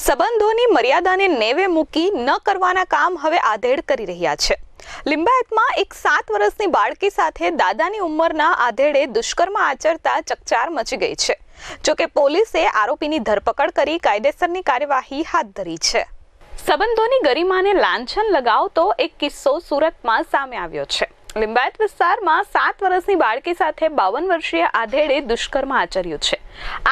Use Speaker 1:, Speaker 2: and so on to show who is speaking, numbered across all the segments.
Speaker 1: સંબંધોની મર્યાદાને નેવે મૂકી ન કરવાના કામ હવે આધેડ કરી રહ્યા છે। લિંબાયતમાં એક 7 વર્ષની બાળકી સાથે દાદાની ઉંમરના આધેડે દુષ્કર્મ આચરતા ચકચાર મચી ગઈ છે। જોકે પોલીસે આરોપીની ધરપકડ કરી કાયદેસરની કાર્યવાહી હાથ ધરી છે। સંબંધોની ગરિમાને લાંછન લગાવતો એક કિસ્સો સુરતમાં સામે આવ્યો છે। લિંબાયત વિસ્તારમાં 7 વર્ષની બાળકી સાથે 52 વર્ષીય આધેડે દુષ્કર્મ આચર્યું છે।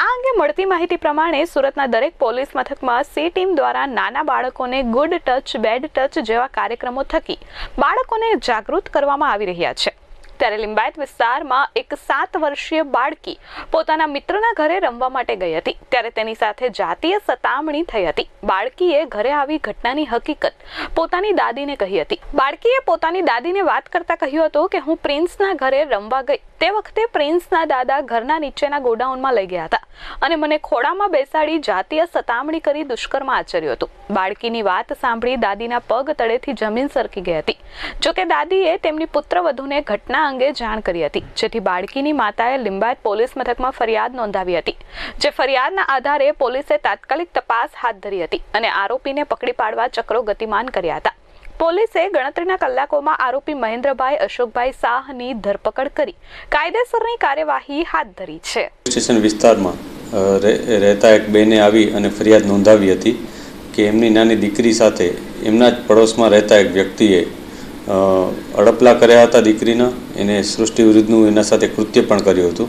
Speaker 1: આ અંગે મળતી માહિતી પ્રમાણે સુરતના દરેક પોલીસ મથકમાં સી ટીમ દ્વારા નાના બાળકોને ગુડ ટચ બેડ ટચ જેવા કાર્યક્રમો થકી બાળકોને જાગૃત કરવામાં આવી રહ્યા છે। ત્યારે લિંબાયત વિસ્તારમાં એક 7 વર્ષીય બાળકી પોતાના મિત્રના ઘરે રમવા માટે ગઈ હતી ત્યારે તેની સાથે જાતીય સતામણી થઈ હતી। બાળકીએ ઘરે આવી ઘટનાની હકીકત પોતાની દાદીને કહી હતી। બાળકીએ પોતાની દાદીને વાત કરતા કહ્યું હતું કે હું પ્રિન્સના ઘરે રમવા ગઈ તે વખતે પ્રિન્સના દાદા ઘરના નીચેના ગોડાઉનમાં લઈ ગયા હતા અને મને ખોળામાં બેસાડી જાતીય સતામણી કરી દુષ્કર્મ આચર્યું હતું। બાળકીની વાત સાંભળી દાદીના પગ તળેથી જમીન સરકી ગઈ હતી। જોકે દાદીએ તેમની પુત્રવધૂને ઘટના અંગે જાણ કરી હતી જેથી બાળકીની માતાએ લિંબાયત પોલીસ મથકમાં ફરિયાદ નોંધાવી હતી। જે ફરિયાદના આધારે પોલીસે તાત્કાલિક તપાસ હાથ ધરી હતી અને આરોપીને પકડી પાડવા ચક્રો ગતિમાન કર્યા હતા। પોલીસે ગણતરીના કલાકોમાં આરોપી મહેન્દ્રભાઈ અશોકભાઈ શાહની ધરપકડ કરી કાયદેસરની કાર્યવાહી હાથ ધરી છે।
Speaker 2: સ્ટેશન વિસ્તારમાં રહેતા એક બેને આવી અને ફરિયાદ નોંધાવી હતી કે એમની નાની દીકરી સાથે એમના જ પડોશમાં રહેતા એક વ્યક્તિએ અડપલા કર્યા હતા દીકરીના। એને સૃષ્ટિ વિરુદ્ધનું એના સાથે કૃત્ય પણ કર્યું હતું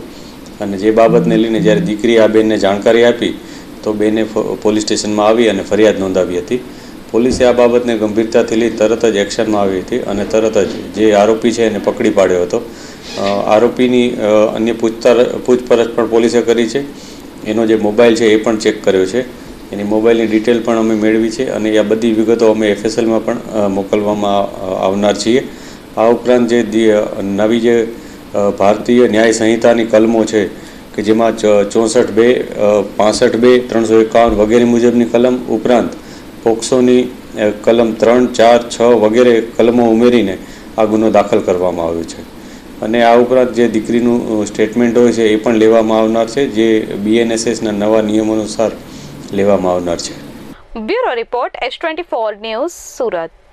Speaker 2: અને જે બાબતને લઈને જ્યારે દીકરીએ આ બેનને જાણકારી આપી તો બેને પોલીસ સ્ટેશનમાં આવી અને ફરિયાદ નોંધાવી હતી। પોલીસે આ બાબતને ગંભીરતાથી લઈ તરત જ એક્શનમાં આવી હતી અને તરત જ જે આરોપી છે એને પકડી પાડ્યો હતો। આરોપીની અન્ય પૂછપરછ પણ પોલીસે કરી છે। એનો જે મોબાઈલ છે એ પણ ચેક કર્યો છે। એની મોબાઈલની ડિટેલ પણ અમે મેળવી છે અને આ બધી વિગતો અમે FSLમાં પણ મોકલવામાં આવનાર છીએ। આ ઉપરાંત જે નવી જે ભારતીય ન્યાય સંહિતાની કલમો છે કે જેમાં 64(2), 65(2), 351 વગેરે મુજબની કલમ ઉપરાંત પોક્સોની કલમ 3, 4, 6 વગેરે કલમો ઉમેરીને આ ગુનો દાખલ કરવામાં આવ્યો છે અને આ ઉપરાંત જે દીકરીનું સ્ટેટમેન્ટ હોય છે એ પણ લેવામાં આવનાર છે જે BNSSના નવા નિયમો અનુસાર લેવામાં આવનાર છે।
Speaker 1: Bureau report S24 news Surat.